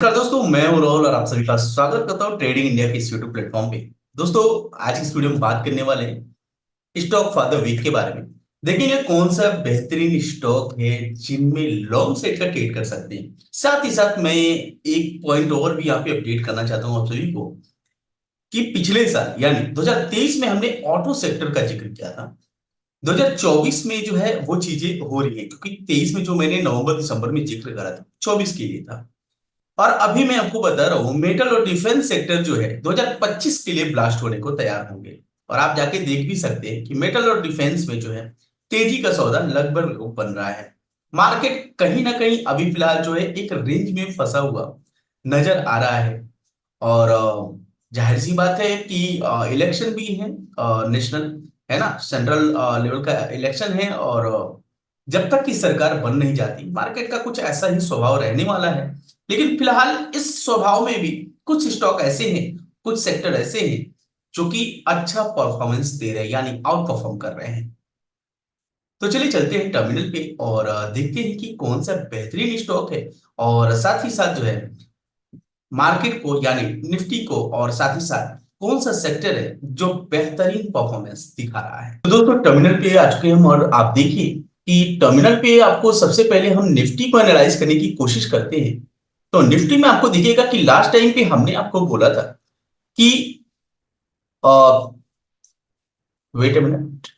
नमस्कार दोस्तों, मैं हूं राहुल और आप सभी का स्वागत करता हूं ट्रेडिंग इंडिया के इस यूट्यूब प्लेटफॉर्म पे। दोस्तों, आज इस वीडियो में बात करने वाले हैं स्टॉक फॉर द वीक के बारे में। देखेंगे कौन सा बेहतरीन स्टॉक है जिनमें लॉन्ग सेट का ट्रेड कर सकते हैं। साथ ही साथ मैं एक पॉइंट और भी यहाँ पे अपडेट करना चाहता हूँ आप सभी को कि पिछले साल यानी 2023 में हमने ऑटो सेक्टर का जिक्र किया था। 2024 में जो है वो चीजें हो रही है, क्योंकि 23 में जो मैंने नवंबर दिसंबर में जिक्र करा था 24 के लिए था। और अभी मैं आपको बता रहा हूं मेटल और डिफेंस सेक्टर जो है 2025 के लिए ब्लास्ट होने को तैयार होंगे। और आप जाके देख भी सकते हैं कि मेटल और डिफेंस में जो है तेजी का सौदा लगभग बन रहा है। मार्केट कहीं ना कहीं अभी फिलहाल जो है एक रेंज में फंसा हुआ नजर आ रहा है। और जाहिर सी बात है कि इलेक्शन भी है, नेशनल है ना, सेंट्रल लेवल का इलेक्शन है। और जब तक की सरकार बन नहीं जाती मार्केट का कुछ ऐसा ही स्वभाव रहने वाला है। लेकिन फिलहाल इस स्वभाव में भी कुछ स्टॉक ऐसे हैं, कुछ सेक्टर ऐसे हैं जो कि अच्छा परफॉर्मेंस दे रहे हैं, यानी आउट परफॉर्म कर रहे हैं। तो चलिए चलते हैं टर्मिनल पे और देखते हैं कि कौन सा बेहतरीन स्टॉक है। और साथ ही साथ जो है मार्केट को यानी निफ्टी को, और साथ ही साथ कौन सा सेक्टर है जो बेहतरीन परफॉर्मेंस दिखा रहा है। तो दोस्तों, टर्मिनल पे आ चुके हैं हम और आप देखिए कि टर्मिनल पे आपको सबसे पहले हम निफ्टी को एनालाइज करने की कोशिश करते हैं। तो निफ्टी में आपको दिखेगा कि लास्ट टाइम पे हमने आपको बोला था कि wait a minute,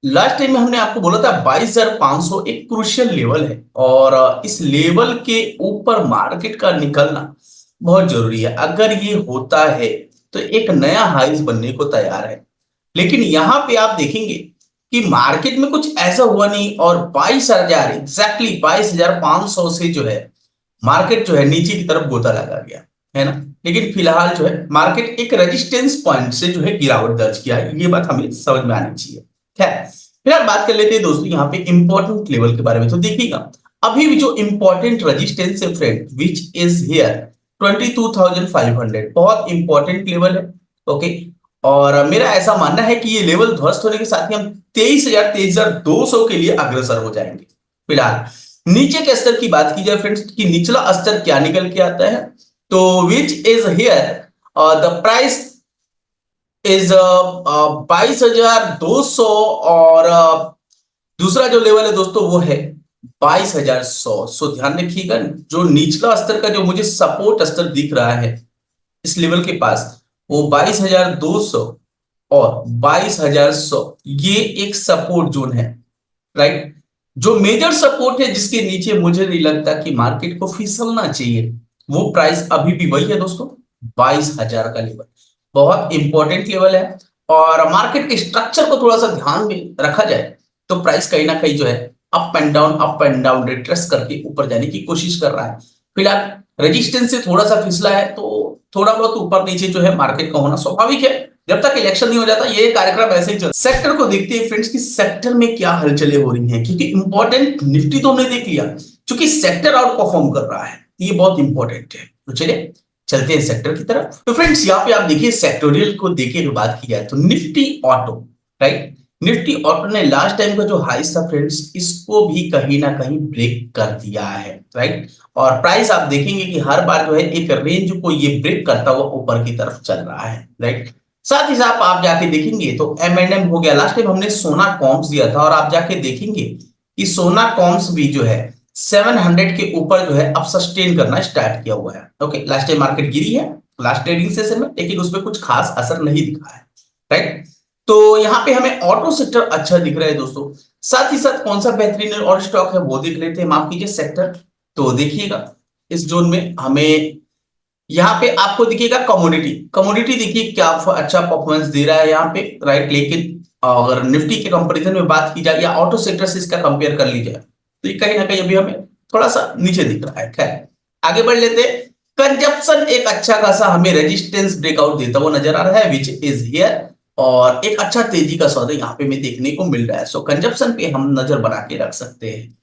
last time में हमने आपको बोला था 22,500 एक क्रूशियल लेवल है। और इस लेवल के ऊपर मार्केट का निकलना बहुत जरूरी है। अगर ये होता है तो एक नया हाइज बनने को तैयार है। लेकिन यहां पे आप देखेंगे कि मार्केट में कुछ ऐसा हुआ नहीं और 22,000 एग्जैक्टली 22,500 से जो है मार्केट जो है नीचे की तरफ गोता लगा गया है ना। लेकिन फिलहाल जो है मार्केट एक रेजिस्टेंस पॉइंट से जो है गिरावट दर्ज किया है, ये बात हमें समझ में आनी चाहिए। खैर, फिर बात कर लेते हैं दोस्तों यहाँ पे इंपॉर्टेंट लेवल के बारे में। तो देखिएगा अभी भी जो इंपॉर्टेंट रेजिस्टेंस है फ्रेंड, विच इज हियर 22,500, बहुत इंपॉर्टेंट लेवल है। ओके, और मेरा ऐसा मानना है कि ये लेवल ध्वस्त होने के साथ ही हम 23,000 23,200 के लिए अग्रसर हो जाएंगे। फिलहाल नीचे के स्तर की बात की जाए फ्रेंड्स कि निचला स्तर क्या निकल के आता है, तो विच is here the price is 22,200। और दूसरा जो लेवल है दोस्तों वो है 22,100। सो ध्यान रखिएगा, जो निचला स्तर का जो मुझे सपोर्ट स्तर दिख रहा है इस लेवल के पास, वो 22,200 और 22,100, ये एक सपोर्ट जोन है। राइट, जो मेजर सपोर्ट है जिसके नीचे मुझे नहीं लगता कि मार्केट को फिसलना चाहिए, वो प्राइस अभी भी वही है दोस्तों, 22,000 का लेवल। बहुत इंपॉर्टेंट लेवल है। और मार्केट के स्ट्रक्चर को थोड़ा सा ध्यान में रखा जाए तो प्राइस कहीं ना कहीं जो है अप एंड डाउन रिट्रेस करके ऊपर जाने की कोशिश कर रहा है। फिलहाल रेजिस्टेंस से थोड़ा सा फिसला है, तो थोड़ा बहुत ऊपर नीचे जो है मार्केट का होना स्वाभाविक है। जब तक इलेक्शन नहीं हो जाता ये कार्यक्रम ऐसे ही चल। सेक्टर को देखते हैं फ्रेंड्स कि सेक्टर में क्या हलचलें हो रही हैं, क्योंकि इंपॉर्टेंट निफ्टी तो हमने देख लिया, क्योंकि सेक्टर आउट परफॉर्म कर रहा है, ये बहुत इंपॉर्टेंट है। तो चलिए चलते हैं सेक्टर की तरफ। तो फ्रेंड्स यहाँ पे आप देखिए सेक्टोरियल को देखे अगर बात की जाए तो Nifty auto, right, Nifty auto ने लास्ट टाइम का जो हाइस था फ्रेंड्स इसको भी कहीं ना कहीं ब्रेक कर दिया है। राइट, और प्राइस आप देखेंगे कि हर बार जो है एक रेंज को ये ब्रेक करता हुआ ऊपर की तरफ चल रहा है। राइट, साथ ही साथ आप जाके देखेंगे तो M&M हो गया, लास्ट टाइम हमने सोना कॉम्स दिया था और आप जाके देखेंगे कि सोना कॉम्स भी जो है 700 के ऊपर जो है अब सस्टेन करना स्टार्ट किया हुआ है। ओके, लास्ट टाइम मार्केट गिरी है लास्ट ट्रेडिंग सेशन में, लेकिन उसमें कुछ खास असर नहीं दिखा है। राइट, तो यहाँ पे हमें ऑटो सेक्टर अच्छा दिख रहा है दोस्तों। साथ ही साथ कौन सा बेहतरीन और स्टॉक है वो देख लेते हैं, माफ कीजिए सेक्टर। तो देखिएगा इस जोन में हमें यहाँ पे आपको दिखेगा कमोडिटी, कमोडिटी देखिए क्या अच्छा परफॉर्मेंस दे रहा है यहाँ पे। राइट, लेकिन अगर निफ्टी के कंपैरिजन में बात की जाए या ऑटो सेक्टर से इसका कंपेयर कर ली जाए तो ये कहीं ना कहीं अभी हमें थोड़ा सा नीचे दिख रहा है। खैर, आगे बढ़ लेते हैं। कंजप्शन एक अच्छा खासा हमें रेजिस्टेंस ब्रेकआउट देता हुआ नजर आ रहा है, विच इज हियर। और एक अच्छा तेजी का सौदा यहाँ पे हमें देखने को मिल रहा है। सो कंजप्शन पे हम नजर बना के रख सकते हैं।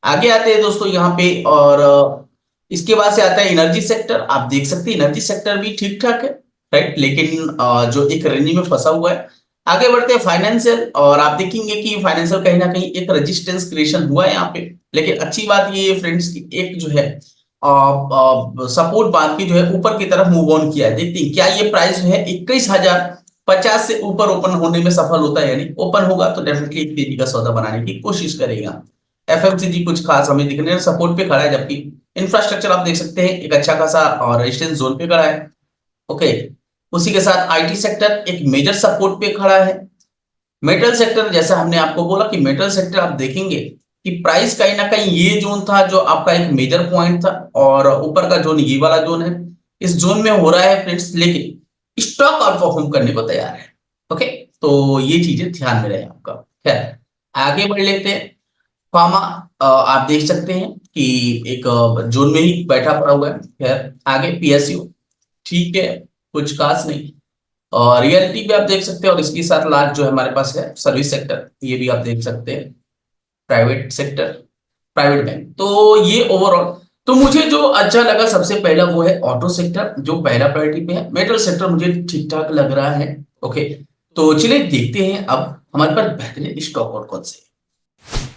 आगे आते हैं दोस्तों यहाँ पे, और इसके बाद से आता है एनर्जी सेक्टर। आप देख सकते हैं एनर्जी सेक्टर भी ठीक ठाक है। राइट, लेकिन जो एक रेंज में फंसा हुआ है। आगे बढ़ते हैं फाइनेंशियल, और आप देखेंगे कि फाइनेंशियल कहीं ना कहीं एक रेजिस्टेंस क्रिएशन हुआ है यहाँ पे। लेकिन अच्छी बात ये फ्रेंड्स की एक जो है सपोर्ट बांध के जो है ऊपर की तरफ मूव ऑन किया है। देखते हैं क्या ये प्राइस जो है 21,050 से ऊपर ओपन होने में सफल होता है, यानी ओपन होगा तो डेफिनेटली एक तेजी का सौदा बनाने की कोशिश करेगा। एफएमसीजी कुछ खास हमें दिखने में सपोर्ट पे खड़ा है, जबकि इंफ्रास्ट्रक्चर आप देख सकते हैं एक अच्छा खासा और रेजिस्टेंस जोन पे खड़ा है। ओके, उसी के साथ आईटी सेक्टर एक मेजर सपोर्ट पे खड़ा है। मेटल सेक्टर, जैसा हमने आपको बोला कि मेटल सेक्टर आप देखेंगे कि प्राइस कहीं ना कहीं ये जोन था जो आपका एक मेजर पॉइंट था, और ऊपर का जोन ये वाला जोन है, इस जोन में हो रहा है फ्रेंड्स, लेकिन स्टॉक आउट परफॉर्म करने को तैयार है। ओके, तो ये चीजें ध्यान में रहे आपका। खैर, आगे बढ़ लेते हैं। फार्मा आप देख सकते हैं कि एक जोन में ही बैठा पड़ा हुआ है। खैर, आगे पीएसयू ठीक है, कुछ खास नहीं। और रियलिटी भी आप देख सकते हैं, और इसके साथ लास्ट जो हमारे पास है सर्विस सेक्टर, ये भी आप देख सकते हैं। प्राइवेट सेक्टर, प्राइवेट बैंक, तो ये ओवरऑल तो मुझे जो अच्छा लगा सबसे पहला वो है ऑटो सेक्टर, जो पहला प्रायोरिटी पे है। मेटल सेक्टर मुझे ठीक ठाक लग रहा है। ओके, तो चलिए देखते हैं अब हमारे पास बेहतरीन स्टॉक और कौन से।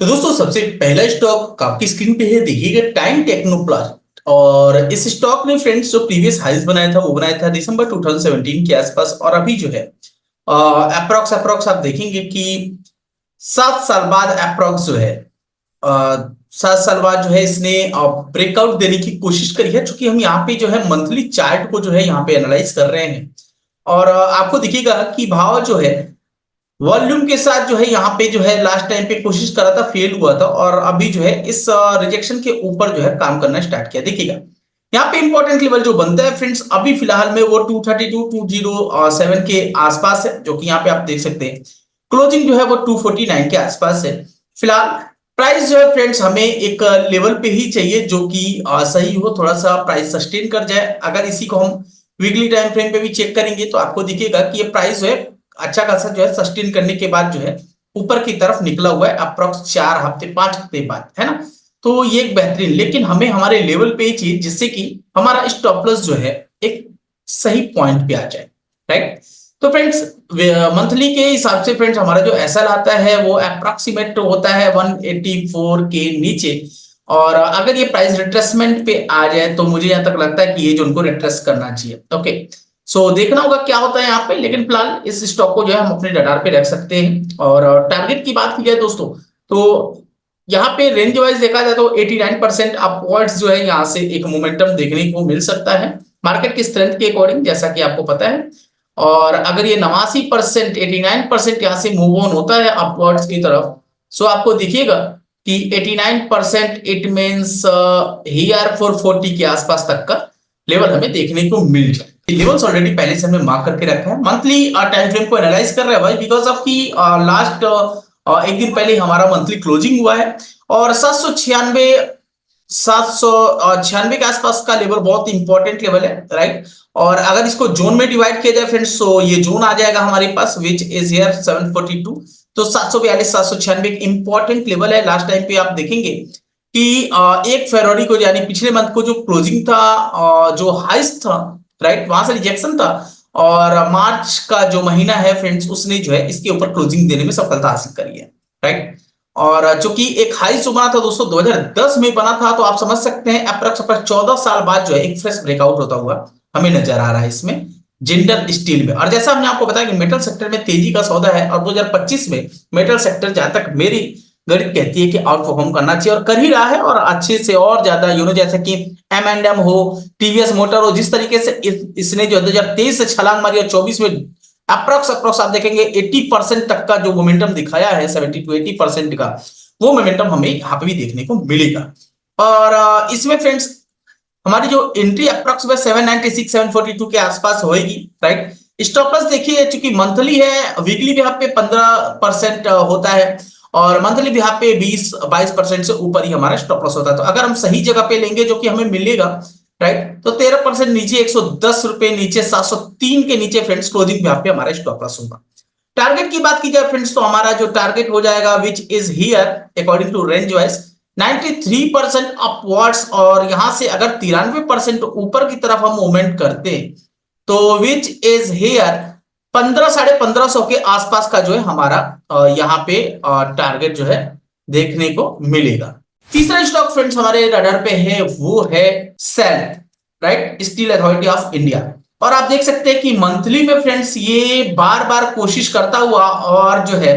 तो दोस्तों सबसे पहला स्टॉक आपकी स्क्रीन पे है, देखिएगा टाइम टेक्नोप्लास्ट। और इस स्टॉक ने फ्रेंड्स जो प्रीवियस हाइस बनाया था वो बनाया था दिसंबर 2017 के आसपास, और अभी जो है अप्रोक्स आप देखेंगे कि 7 साल बाद अप्रोक्स जो है 7 साल बाद जो है इसने ब्रेकआउट देने की कोशिश करी है। चूंकि हम यहाँ पे जो है मंथली चार्ट को जो है यहाँ पे एनालाइज कर रहे हैं, और आपको दिखेगा कि भाव जो है वॉल्यूम के साथ जो है यहाँ पे जो है लास्ट टाइम पे कोशिश करा था, फेल हुआ था, और अभी जो है इस रिजेक्शन के ऊपर जो है काम करना स्टार्ट किया। देखिएगा यहाँ पे इंपॉर्टेंट लेवल जो बनता है फ्रेंड्स अभी फिलहाल में वो 232-207 के आसपास है, जो कि यहाँ पे आप देख सकते हैं। क्लोजिंग जो है वो 249 के आसपास है फिलहाल। प्राइस जो है फ्रेंड्स हमें एक लेवल पे ही चाहिए जो कि सही हो, थोड़ा सा प्राइस सस्टेन कर जाए। अगर इसी को हम वीकली टाइम फ्रेम पे भी चेक करेंगे तो आपको दिखेगा कि ये प्राइस जो है अच्छा खासा जो है सस्टेन करने के बाद जो है ऊपर की तरफ निकला हुआ है अप्रोक्स 4 हफ्ते 5 हफ्ते बाद, है ना। तो ये एक बेहतरीन, लेकिन हमें हमारे लेवल पे ही चाहिए जिससे कि हमारा स्टॉप लॉस जो है एक सही पॉइंट पे आ जाए, राइट। तो फ्रेंड्स मंथली के हिसाब से फ्रेंड्स हमारा जो एसएल आता है वो अप्रोक्सीमेट होता है 184 के नीचे, और अगर ये प्राइस रिट्रेसमेंट पे आ जाए तो मुझे यहां तक लगता है कि ये जो उनको रिट्रेस करना चाहिए। ओके, सो देखना होगा क्या होता है यहाँ पे, लेकिन फिलहाल इस स्टॉक को जो है हम अपने रडार पे रख सकते हैं। और टारगेट की बात की जाए दोस्तों, तो यहाँ पे रेंज वाइज देखा जाए तो 89% अपवर्ड्स जो है यहाँ से एक मोमेंटम देखने को मिल सकता है मार्केट की स्ट्रेंथ के अकॉर्डिंग, जैसा कि आपको पता है। और अगर ये 89% 89% यहाँ से मूव ऑन होता है अपवर्ड्स की तरफ, सो आपको दिखिएगा कि 89% इट मींस हियर 440 के आसपास तक का लेवल हमें देखने को मिल जाए। लेवल्स ऑलरेडी पहले से हमने मार्क करके रखा है। मंथली टाइम फ्रेम को एनालाइज कर रहे हैं भाई, बिकॉज ऑफ की लास्ट एक दिन पहले हमारा मंथली क्लोजिंग हुआ है, और 796 के आसपास का लेवल बहुत इंपॉर्टेंट लेवल है, राइट। और अगर इसको जोन में डिवाइड किया जाए फ्रेंड्स, तो ये जोन आ जाएगा हमारे पास विच इज हियर 742। तो 742 796 एक इंपॉर्टेंट लेवल है। लास्ट टाइम पे आप देखेंगे कि 1 फरवरी को यानी पिछले मंथ को जो क्लोजिंग था, जो हाइस्ट था, राइट, वहां से रिजेक्शन था, और मार्च का जो महीना है फ्रेंड्स उसने जो है इसके ऊपर क्लोजिंग देने में सफलता हासिल करी है, राइट। और चूंकि एक हाई जो बना था दोस्तों 2010 में बना था, तो आप समझ सकते हैं अप्रॉक्स 14 साल बाद जो है एक फ्रेश ब्रेकआउट होता हुआ हमें नजर आ रहा है इसमें जिंदल स्टील में। और जैसा हमने आपको बताया कि मेटल सेक्टर में तेजी का सौदा है, और 2025 में मेटल सेक्टर जहां तक मेरी गणित कहती है कि आउट परफॉर्म करना चाहिए, और कर ही रहा है, और अच्छे से और ज्यादा जैसे कि M&M हो, टीवीएस मोटर हो, जिस तरीके से इसने जो 2023 से छलांग मारी और 24 में अप्रोक्स आप देखेंगे 80% तक का जो मोमेंटम दिखाया है, 70 to 80% का वो मोमेंटम हमें यहाँ पे भी देखने को मिलेगा। और इसमें फ्रेंड्स हमारी जो एंट्री अप्रोक्सीमेट 796 742 के आसपास होगी, राइट। स्टॉप लॉस देखिए चूंकि मंथली है, वीकली भी यहाँ पे 15% होता है, और मंथली भी यहाँ पे 20-22% से ऊपर ही हमारा स्टॉप लॉस होता है। तो अगर हम सही जगह पे लेंगे जो कि हमें मिलेगा, राइट, तो 13% नीचे 110 रुपए नीचे 703 के नीचे फ्रेंड्स क्लोजिंग यहाँ पे हमारा स्टॉप लॉस होगा। टारगेट की बात की जाए फ्रेंड्स, तो हमारा जो टारगेट हो जाएगा which is here according to range wise 93% upwards, और यहां से अगर 93% ऊपर की तरफ हम मूवमेंट करते हैं तो विच इज हियर 1500-1550 के आसपास का जो है हमारा यहाँ पे टारगेट जो है देखने को मिलेगा। तीसरा स्टॉक फ्रेंड्स हमारे रडार पे है, वो है SAIL, right, steel authority of India. और आप देख सकते हैं कि मंथली में फ्रेंड्स ये बार बार कोशिश करता हुआ और जो है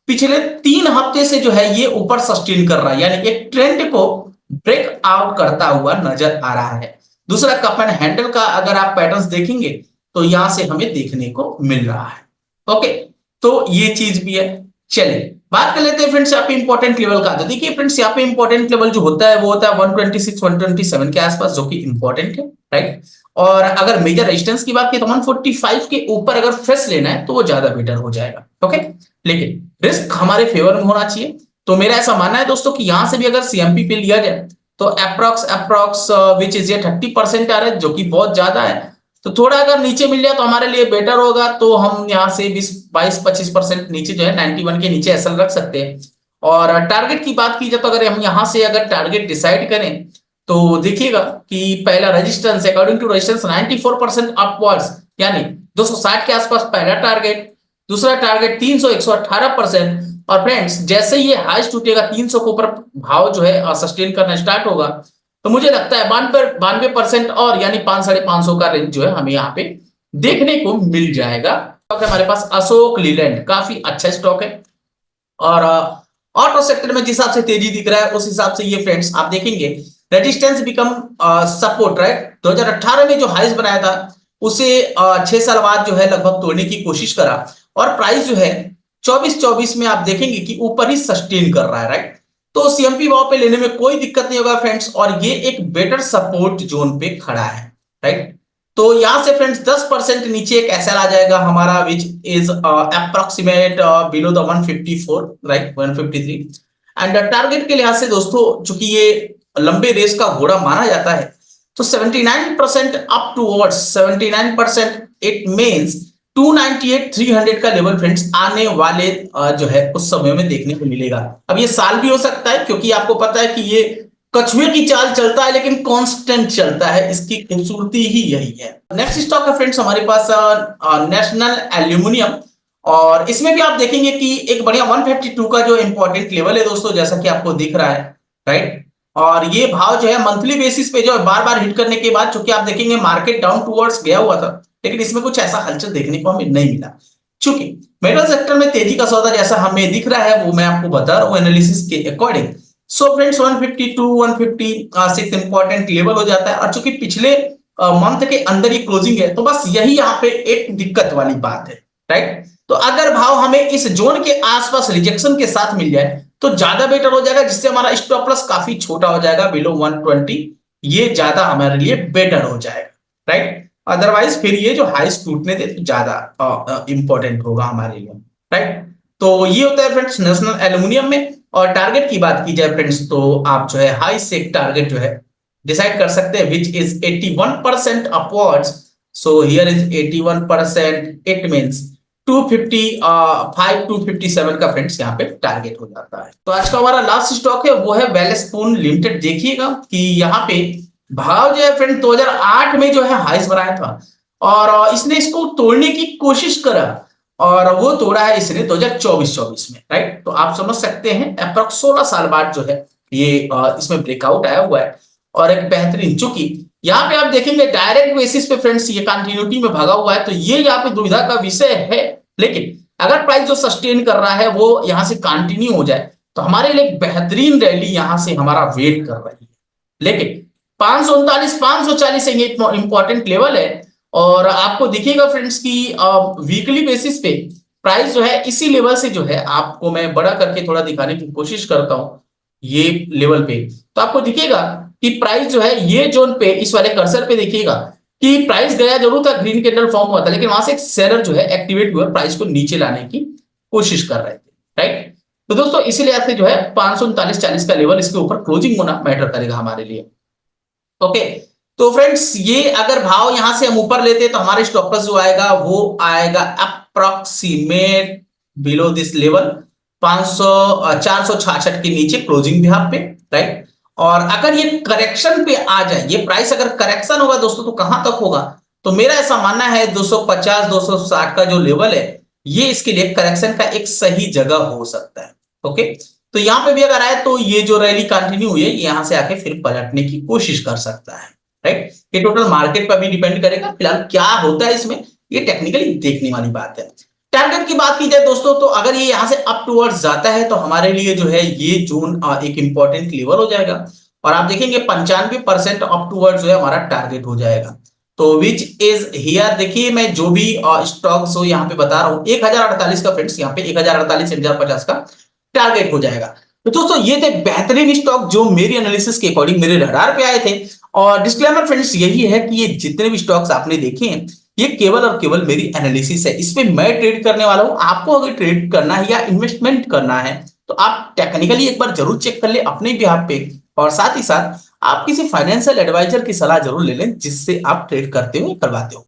पिछले 3 हफ्ते से जो है ये ऊपर सस्टेन कर रहा है, यानी एक ट्रेंड को ब्रेक आउट करता हुआ नजर आ रहा है। दूसरा कप एंड हैंडल का अगर आप पैटर्न्स देखेंगे तो यहां से हमें देखने को मिल रहा है। ओके, तो ये चीज भी है। चलिए बात कर लेते हैं फ्रेंड्स यहाँ पे इंपॉर्टेंट लेवल का। तो देखिए फ्रेंड्स यहाँ पे इंपॉर्टेंट लेवल जो होता है वो होता है 126 127 के आसपास, जो कि इंपॉर्टेंट है, राइट। और अगर मेजर रेजिस्टेंस की बात की तो 145 के ऊपर अगर फ्रेश लेना है तो वो ज्यादा बेटर हो जाएगा। ओके, लेकिन रिस्क हमारे फेवर में होना चाहिए। तो मेरा ऐसा मानना है दोस्तों कि यहां से भी अगर सीएमपी पे लिया जाए तो अप्रोक्स विच इज ये 30% आ रहा है, जो कि बहुत ज्यादा है। तो थोड़ा अगर नीचे मिल जाए तो हमारे लिए बेटर होगा। तो हम यहाँ से 22-25% नीचे जो है 91 के नीचे एसएल रख सकते हैं। और टारगेट की बात की जाए तो अगर हम यहाँ से अगर टारगेट डिसाइड करें तो देखिएगा कि पहला resistance according to resistance 94% upwards, यानी 260 के आसपास पहला टारगेट। दूसरा टारगेट 300 118%। और फ्रेंड्स जैसे ये हाइस्ट टूटेगा 300 के ऊपर भाव जो है सस्टेन करना स्टार्ट होगा, तो मुझे लगता है 92% और यानी 500-550 का रेंज जो है हमें यहाँ पे देखने को मिल जाएगा। हमारे पास अशोक लीलैंड काफी अच्छा स्टॉक है। और ऑटो सेक्टर में जिस हिसाब से तेजी दिख रहा है उस हिसाब से ये फ्रेंड्स आप देखेंगे रेजिस्टेंस बिकम सपोर्ट, राइट। 2018 में जो हाइस बनाया था उसे 6 साल बाद जो है लगभग तोड़ने की कोशिश करा, और प्राइस जो है 24-24 में आप देखेंगे कि ऊपर ही सस्टेन कर रहा है, राइट। तो सीएमपी भाव पे लेने में कोई दिक्कत नहीं होगा फ्रेंड्स, और ये एक बेटर सपोर्ट जोन पे खड़ा है, राइट। तो यहां से फ्रेंड्स 10% नीचे एक एसएल आ जाएगा हमारा, which is approximate below the 154, right, 153। And target के लिहाज से दोस्तों चूंकि ये लंबे रेस का घोड़ा माना जाता है, तो 79% अप टूवर्ड्स 79%, इट मींस 298 300 का लेवल फ्रेंड्स आने वाले जो है उस समय में देखने को मिलेगा। अब ये साल भी हो सकता है, क्योंकि आपको पता है कि ये कछुए की चाल चलता है लेकिन कांस्टेंट चलता है, इसकी खूबसूरती ही यही है। नेक्स्ट स्टॉक है फ्रेंड्स हमारे पास नेशनल एल्यूमिनियम। और इसमें भी आप देखेंगे कि एक बढ़िया 152 का जो इंपॉर्टेंट लेवल है दोस्तों, जैसा कि आपको दिख रहा है, राइट। और ये भाव जो है मंथली बेसिस पे जो है बार बार हिट करने के बाद, चूंकि आप देखेंगे मार्केट डाउन टूवर्ड्स गया हुआ था, लेकिन इसमें कुछ ऐसा हलचल देखने को हमें नहीं मिला। चूंकि मेटल सेक्टर में तेजी का सौदा जैसा हमें दिख रहा है वो मैं आपको बता रहा हूं एनालिसिस के according. So friends 152 156 important level हो जाता है, और चूंकि पिछले मंथ के अंदर ये क्लोजिंग है तो बस यही यहाँ पे एक दिक्कत वाली बात है, राइट। तो अगर भाव हमें इस जोन के आसपास रिजेक्शन के साथ मिल जाए तो ज्यादा बेटर हो जाएगा, जिससे हमारा स्टॉप लॉस काफी छोटा हो जाएगा बिलो 120, ये ज्यादा हमारे लिए बेटर हो जाएगा, राइट। अदरवाइज फिर ये जो हाइस्ट टूटने दे तो ज्यादा इंपॉर्टेंट होगा हमारे लिए, राइट। तो ये होता है फ्रेंड्स नेशनल एल्यूमिनियम में। और टारगेट की बात की जाए फ्रेंड्स तो आप जो है हाई से टारगेट जो है डिसाइड कर सकते हैं, which is 81% upwards. So here is 81%, it means 255 257 का फ्रेंड्स यहाँ पे टारगेट हो जाता है। तो आज का हमारा लास्ट स्टॉक है वो है वेलस्पून लिमिटेड। देखिएगा कि यहाँ पे भाव जो है फ्रेंड 2008 में जो है हाइस बनाया था, और इसने इसको तोड़ने की कोशिश करा, और वो तोड़ा है इसने 2024 में, राइट। तो आप समझ सकते हैं अप्रोक्स 16 साल बाद जो है ये इसमें ब्रेकआउट आया हुआ है, और एक बेहतरीन, चूंकि यहाँ पे आप देखेंगे डायरेक्ट बेसिस पे फ्रेंड्स ये कंटिन्यूटी में भागा हुआ है, तो ये यहाँ पे दुविधा का विषय है। लेकिन अगर प्राइस जो सस्टेन कर रहा है वो यहाँ से कंटिन्यू हो जाए तो हमारे लिए एक बेहतरीन रैली यहाँ से हमारा वेट कर रही है। लेकिन 539 540 ये इंपॉर्टेंट लेवल है, और आपको दिखेगा फ्रेंड्स की वीकली बेसिस पे प्राइस जो है इसी लेवल से जो है, आपको मैं बड़ा करके थोड़ा दिखाने की कोशिश करता हूं ये लेवल पे, तो आपको दिखेगा कि प्राइस जो है ये जोन पे इस वाले कर्सर पे देखिएगा कि प्राइस गया जरूर था, ग्रीन कैंडल फॉर्म हुआ था, लेकिन वहां से एक सेलर जो है एक्टिवेट हुआ, प्राइस को नीचे लाने की कोशिश कर रहे थे, राइट। तो दोस्तों इसीलिए आपसे जो है 539-40 का लेवल इसके ऊपर क्लोजिंग होना मैटर करेगा हमारे लिए। ओके, तो फ्रेंड्स ये अगर भाव यहां से हम ऊपर लेते तो हमारे स्टॉप लॉस जो आएगा वो आएगा अप्रोक्सीमेट बिलो दिस लेवल 466 के नीचे क्लोजिंग भी पे, राइट। और अगर ये करेक्शन पे आ जाए, ये प्राइस अगर करेक्शन होगा दोस्तों तो कहां तक होगा, तो मेरा ऐसा मानना है 250 260 का जो लेवल है ये इसके लिए करेक्शन का एक सही जगह हो सकता है। ओके, तो यहाँ पे भी अगर आए तो ये जो रैली कंटिन्यू हुई है यहाँ से आके फिर पलटने की कोशिश कर सकता है, राइट। ये टोटल मार्केट पर भी डिपेंड करेगा, फिलहाल क्या होता है इसमें ये टेक्निकली देखने वाली बात है। टारगेट की बात की जाए दोस्तों, तो अगर ये यहाँ से अप टूवर्ड्स जाता है तो हमारे लिए जो है ये जोन एक इंपॉर्टेंट लेवल हो जाएगा, और आप देखेंगे 95% अप टूवर्ड्स जो है हमारा टारगेट हो जाएगा। तो विच इज हियर, देखिए मैं जो भी स्टॉक्स हो यहाँ पे बता रहा हूँ 1048 का फ्रेंड्स, यहाँ पे 1048 1050 का टारगेट हो जाएगा। तो दोस्तों ये थे बेहतरीन स्टॉक जो मेरी एनालिसिस के अकॉर्डिंग मेरे रडार पे आए थे। और डिस्क्लेमर फ्रेंड्स यही है कि ये जितने भी स्टॉक्स आपने देखे हैं ये केवल और केवल मेरी एनालिसिस है, इसमें मैं ट्रेड करने वाला हूं। आपको अगर ट्रेड करना है या इन्वेस्टमेंट करना है तो आप टेक्निकली एक बार जरूर चेक कर ले अपने बिहाफ पे, और साथ ही साथ आप किसी फाइनेंशियल एडवाइजर की सलाह जरूर ले लें जिससे आप ट्रेड करते हो करवाते हो।